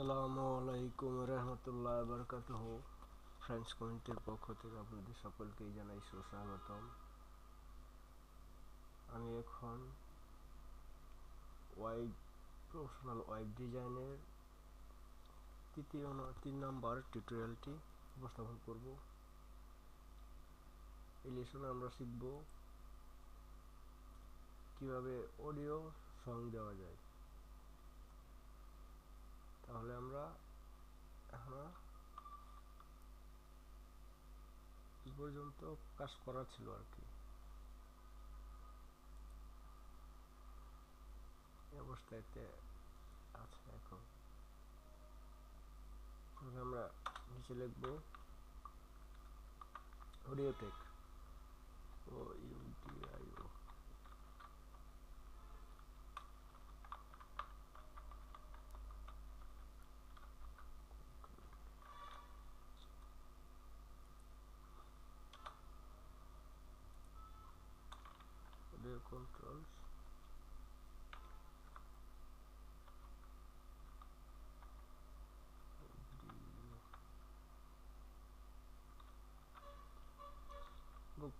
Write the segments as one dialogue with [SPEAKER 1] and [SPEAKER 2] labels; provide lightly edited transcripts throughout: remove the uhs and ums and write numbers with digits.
[SPEAKER 1] আসসালামু আলাইকুম রহমতুল্লাহ বারকাতুহু। ফ্রেঞ্চ কমিউনিটির পক্ষ থেকে আপনাদের সকলকেই জানাই সুস্বাগতম। আমি এখন প্রফেশনাল ওয়েব ডিজাইনের 3 নম্বর টিউটোরিয়ালটি উপস্থাপন করব। এই লেসনে আমরা শিখব কিভাবে অডিও সং দেওয়া যায়। তাহলে আমরা এখন এই পর্যন্ত কাজ করা ছিল আর কি। এই অবস্থাতে আছে এখন। তাহলে আমরা নিচে লিখব audio tag, OUDIO। Audio controls,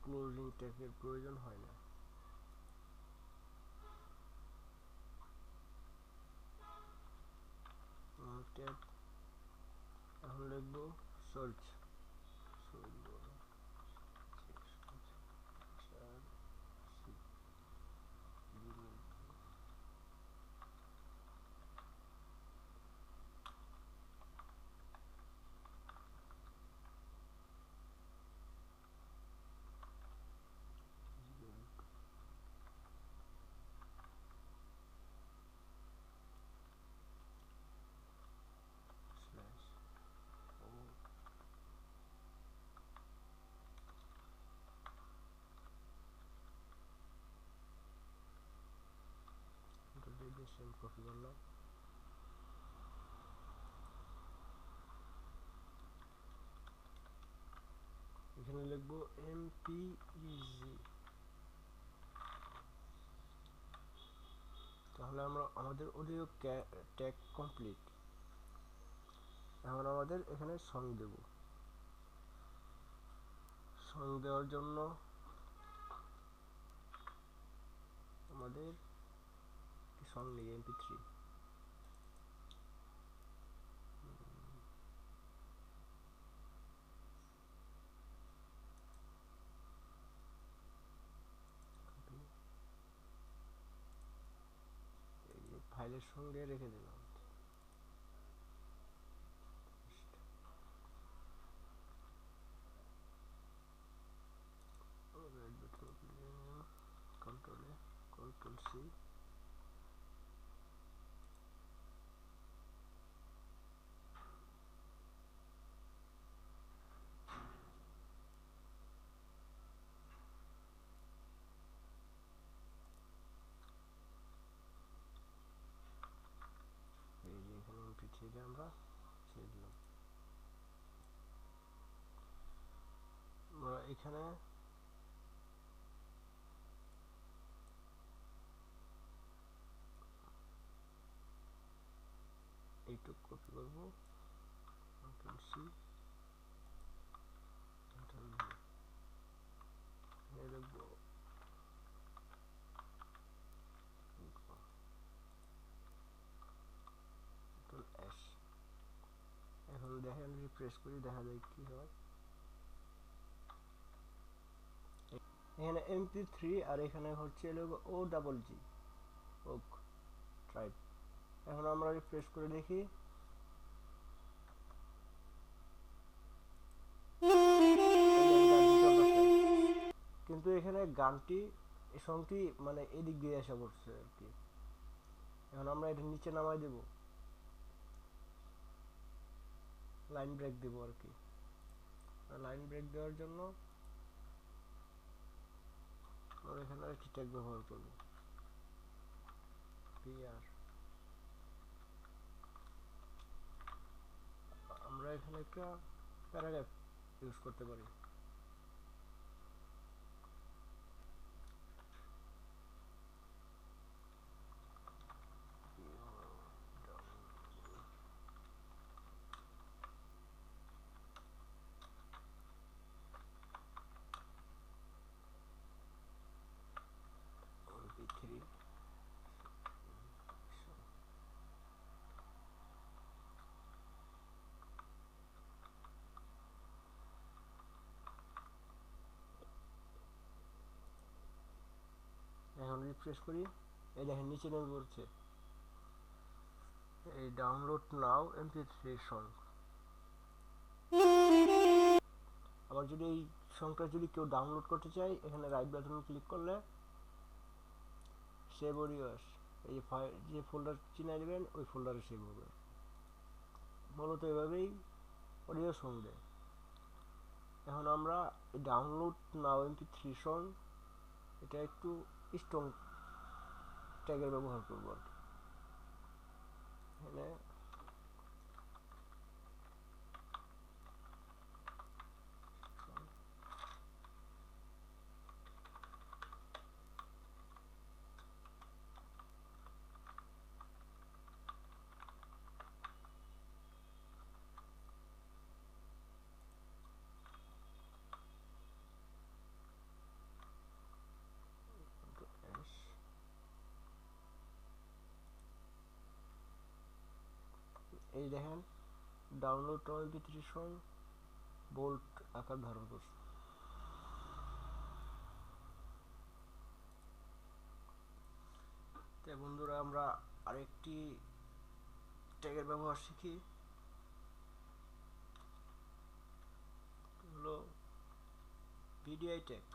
[SPEAKER 1] closing ট্যাগের প্রয়োজন হয় না। ট্যাগ এখন লিখব সার্চ। সেম কপি করলাম। এখানে লিখব MPEG। তাহলে আমরা আমাদের অডিও ট্যাগ কমপ্লিট। এখন আমাদের এখানে সং দেব। সং দেওয়ার জন্য আমাদের সং নেই MP3। এই ফাইলের সঙ্গে রেখে দিলাম। Ctrl C, এই যে এখানে MP3 আমরা ছেড়ে দিলাম। আমরা এখানে এইটুক কপি করব, Ctrl C, Ctrl V, লিখব Ctrl S। এখন দেখেন, রিফ্রেশ করি, দেখা যায় কি হয়। এখানে MP3 আর এখানে হচ্ছে OGG, ওক ট্রাইব। এখন আমরা রিফ্রেশ করে দেখি। কিন্তু এখানে গানটি সংটি মানে এদিক দিয়ে এসে পড়ছে আর কি। এখন আমরা এটা নিচে নামাই দেব, লাইন ব্রেক দেব আর কি। লাইন ব্রেক দেওয়ার জন্য আমরা এখানে আরেকটি ট্যাগ ব্যবহার করব, PR। আমরা এখানে একটা প্যারাগ্রাফ ইউজ করতে পারি। রিফ্রেশ করি, এই দেখেন নিচে নেমে পড়ছে এই ডাউনলোড নাও MP3 সং। আবার যদি এই সংটা যদি কেউ ডাউনলোড করতে চায়, এখানে রাইট বাটন ক্লিক করলে সেভ অডিওস, এই ফাইল যে ফোল্ডার চিনে নেবেন ওই ফোল্ডারে সেভ হবে। মূলত এভাবেই অডিও সং দেয়। এখন আমরা ডাউনলোড নাও MP3 সং এটা একটু স্ট্রং ট্যাগের ব্যবহার করব আর কি। এখানে এই দেখেন ডাউনলোড MP3 সং বোল্ট আকার ধারণ করছে। তো বন্ধুরা আমরা আরেকটি ট্যাগের ব্যবহার শিখি, হলো VDI tag.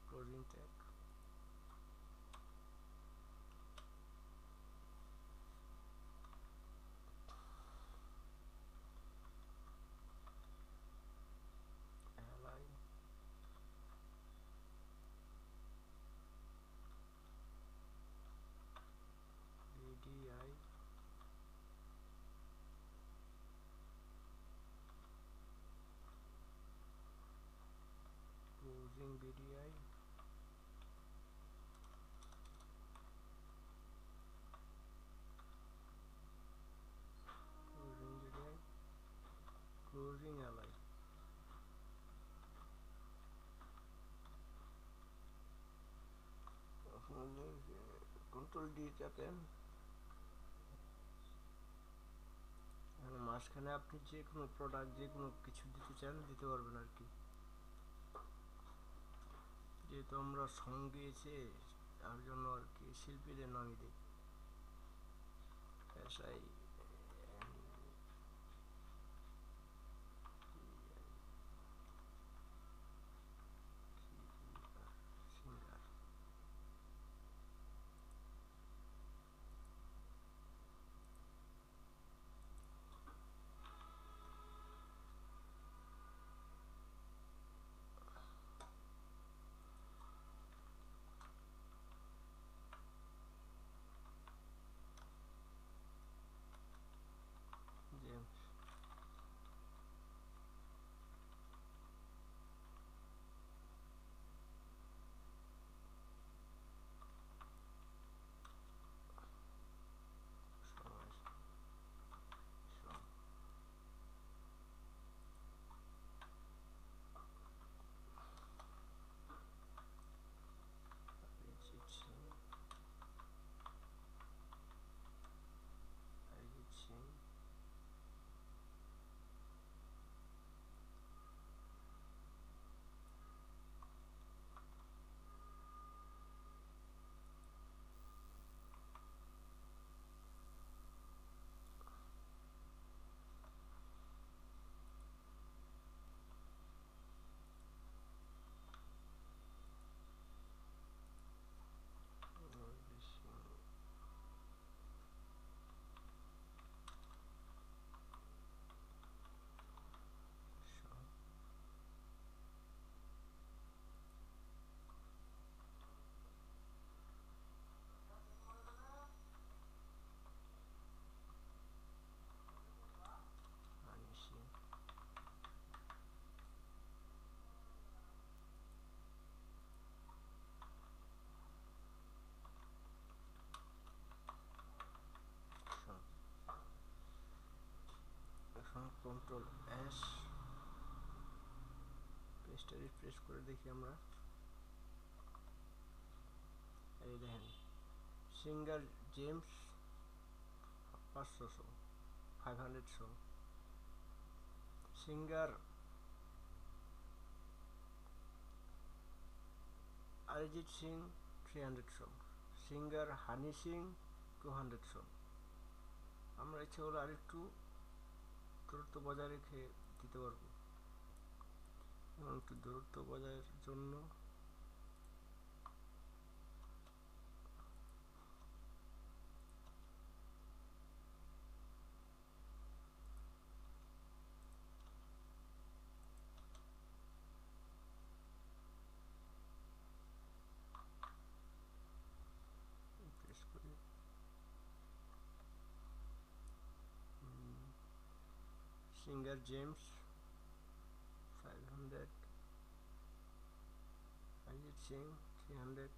[SPEAKER 1] Closing tag, ally, VDI, closing VDI, closing VDI, closing ally. আপনাদের কন্ট্রোল ডি চাপেন, মাঝখানে আপনি যে কোনো প্রোডাক্ট যে কোনো কিছু দিতে চান দিতে পারবেন আর কি। যেহেতু আমরা সং দিয়েছি তার জন্য আর কি শিল্পীদের নামই দিই, এসআই সিঙ্গার। কন্ট্রোল এস, পেজটা রিফ্রেশ করে দেখি আমরা। এই দেখেন singer James 500 500 singer Arijit Singh 300 singer Honey Singh 200। আমরা ইচ্ছে হলে আরেকটু দূরত্ব বজায় রেখে দিতে পারবো। এবং একটু দূরত্ব বজায়ের জন্য প্রেস করি। Singer James 500, Arijit Singh 300।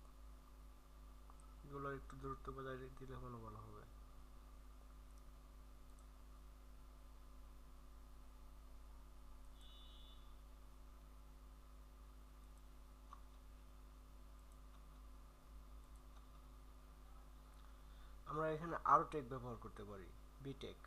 [SPEAKER 1] এগুলো একটু দূরত্ব বজায় দিলে কোনো ভালো হবে। আমরা এখানে আরো টেক ব্যবহার করতে পারি, বিটেক।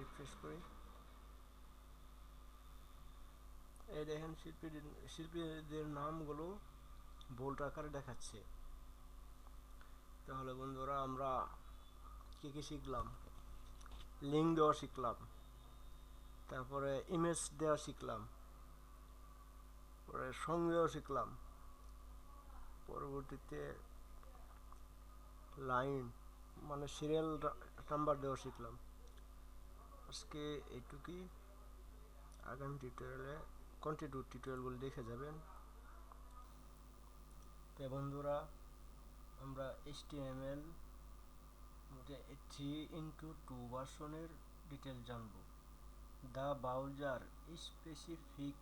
[SPEAKER 1] রিফ্রেশ করি। এই দেখেন শিল্পীদের নামগুলো বোল্ড আকারে দেখাচ্ছে। তাহলে বন্ধুরা আমরা কি কি শিখলাম? লিঙ্ক দেওয়া শিখলাম, তারপরে ইমেজ দেওয়া শিখলাম, পরে সং দেওয়া শিখলাম, পরবর্তীতে লাইন মানে সিরিয়াল নাম্বার দেওয়া শিখলাম। আজকে এইটুকুই। আগামী টিউটোরিয়ালে কন্টিনিউ টিউটোরিয়ালগুলো দেখে যাবেন। তো বন্ধুরা আমরা HTML 3x2 ভার্সনের ডিটেল জানব। The browser specific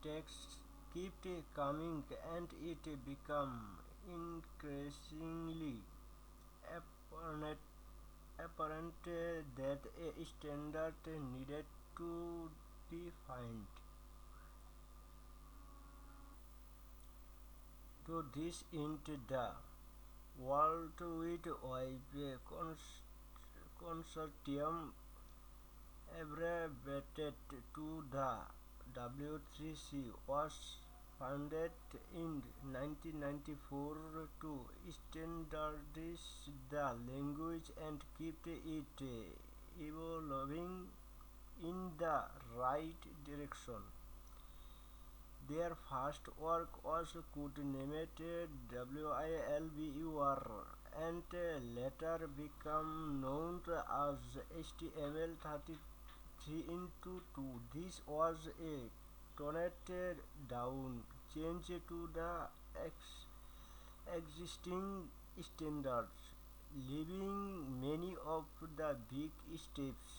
[SPEAKER 1] text kept coming and it became increasingly apparent that a standard needed to be found. To this end, the World Wide Web Consortium, abbreviated to the W3C, was founded in 1994 to standardize the language and keep it evolving in the right direction. Their first work was codenamed WILBUR and later became known as HTML3x2. This was a toned down change to the existing standards, leaving many of the big steps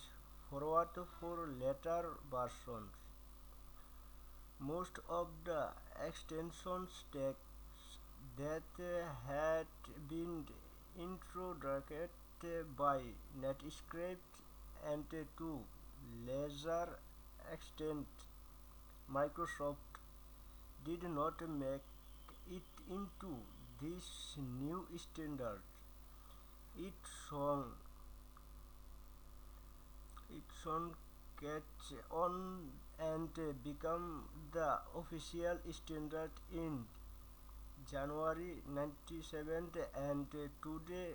[SPEAKER 1] forward for later versions. Most of the extension stacks that had been introduced by Netscape and to lesser extent Microsoft did not make it into this new standard. It soon catch on and become the official standard in January 97, and today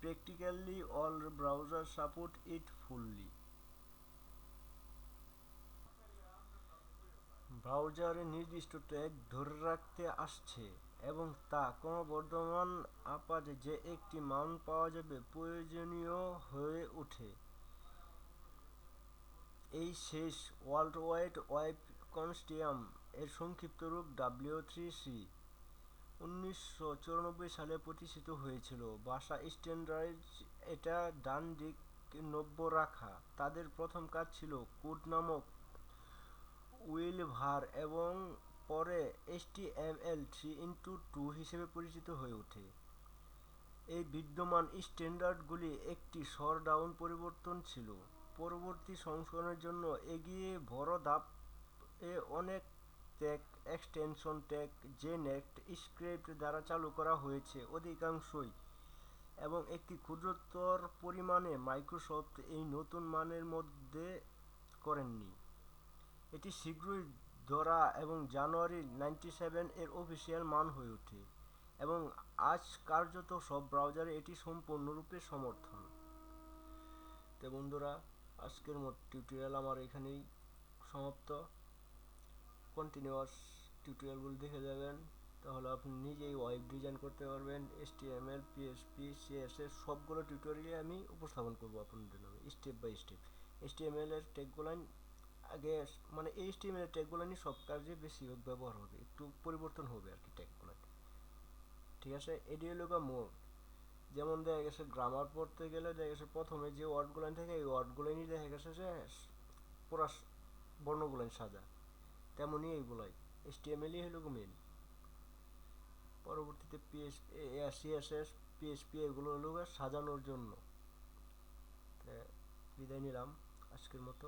[SPEAKER 1] practically all browsers support it fully. ব্রাউজারে নির্দিষ্ট tag ধরে রাখতে আসছে এবং তা ক্রমবর্ধমান আকারে যে একটি মান পাওয়া যাবে প্রয়োজনীয় হয়ে ওঠে। এই শেষ ওয়ার্ল্ড ওয়াইড ওয়েব কনসোর্টিয়াম এর সংক্ষিপ্ত রূপ W3C 1994 সালে প্রতিষ্ঠিত হয়েছিল। ভাষা স্ট্যান্ডার্ড এটা ডান দিক নব্য রাখা। তাদের প্রথম কাজ ছিল কোড নামক উইলভার এবং পরে HTML 3x2 হিসেবে পরিচিত হয়ে ওঠে। এই বিদ্যমান স্ট্যান্ডার্ডগুলি একটি শটডাউন পরিবর্তন ছিল। পরবর্তী সংস্করণের জন্য এগিয়ে বড় ধাপ এ অনেক ট্যাগ এক্সটেনশন ট্যাগ জেনেট স্ক্রিপ্ট দ্বারা চালু করা হয়েছে অধিকাংশই, এবং একটি ক্ষুদ্রতর পরিমাণে মাইক্রোসফট এই নতুন মানের মধ্যে করেননি। এটি শীঘ্রই ধরা এবং জানুয়ারি 97 এর অফিসিয়াল মান হয়ে ওঠে, এবং আজ কার্যত সব ব্রাউজারে এটি সম্পূর্ণরূপে সমর্থন। তো বন্ধুরা, আজকের টিউটোরিয়াল আমার এখানেই সমাপ্ত। কন্টিনিউয়াস টিউটোরিয়ালগুলো দেখে যাবেন, তাহলে আপনি নিজেই ওয়েব ডিজাইন করতে পারবেন। HTML, PHP, CSS সবগুলো টিউটোরিয়ালে আমি উপস্থাপন করব আপনাদের নামে স্টেপ বাই স্টেপ। HTML এর ট্যাগগুলো আগে মানে HTML এর ট্যাগগুলো নিয়ে সব কাজে বেশিরভাগ ব্যবহার হবে, একটু পরিবর্তন হবে আর কি ট্যাগগুলো, ঠিক আছে। এটি হলো মোড, যেমন দেখা গেছে গ্রামার পড়তে গেলে দেখা গেছে প্রথমে যে ওয়ার্ডগুলো থাকে এই ওয়ার্ডগুলো নিয়ে দেখা গেছে যে পুরা বর্ণগুলো সাজা, তেমনই এইগুলাই HTML-ই হলো মেন। পরবর্তীতে CSS, PHP এগুলো হলো সাজানোর জন্য। বিদায় নিলাম আজকের মতো।